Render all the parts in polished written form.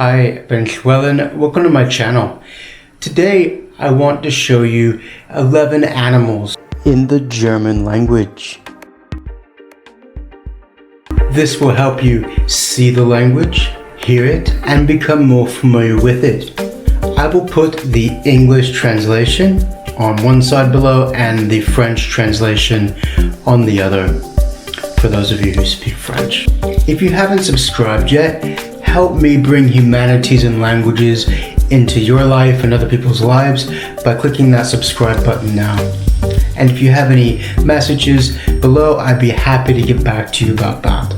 Hi, ben Goéland. Welcome to my channel. Today I want to show you 11 animals in the German language. This will help you see the language, hear it, and become more familiar with it. I will put the English translation on one side below and the French translation on the other, for those of you who speak French. If you haven't subscribed yet, help me bring humanities and languages into your life and other people's lives by clicking that subscribe button now. And if you have any messages below, I'd be happy to get back to you about that.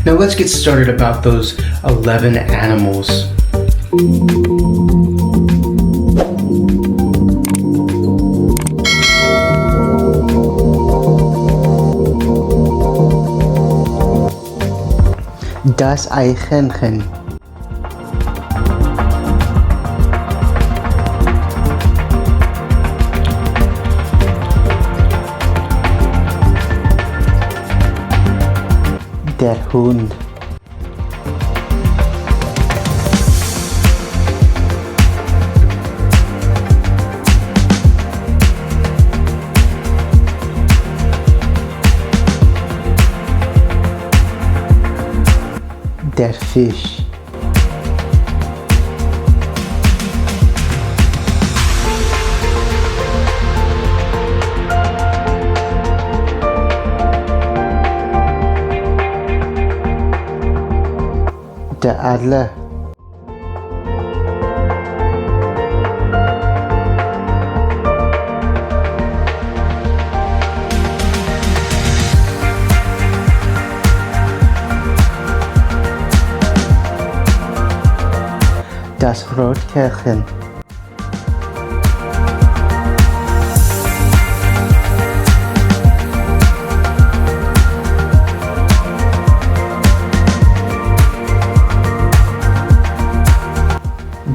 Now let's get started about those 11 animals. Das Eichhörnchen. Der Hund. Der Fisch. Der Adler. Das Rotkehlchen.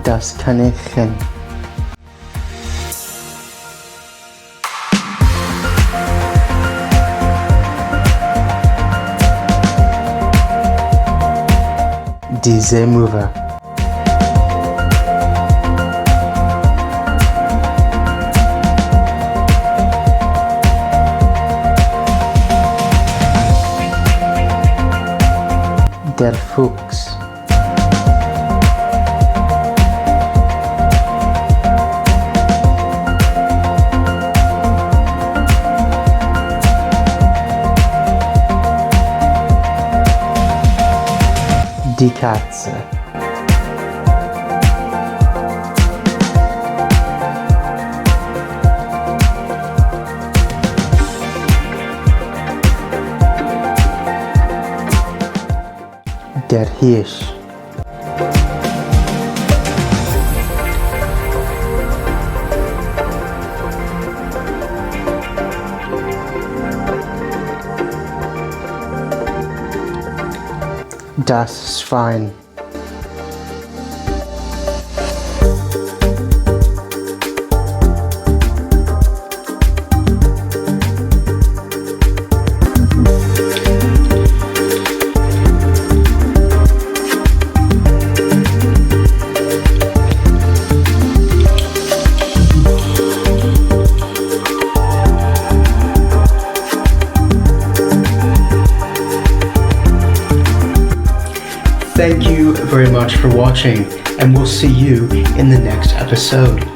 Das Kaninchen. Die Seemöwe. Der Fuchs. Die Katze. Der Hirsch. Das Schwein. Thank you very much for watching, and we'll see you in the next episode.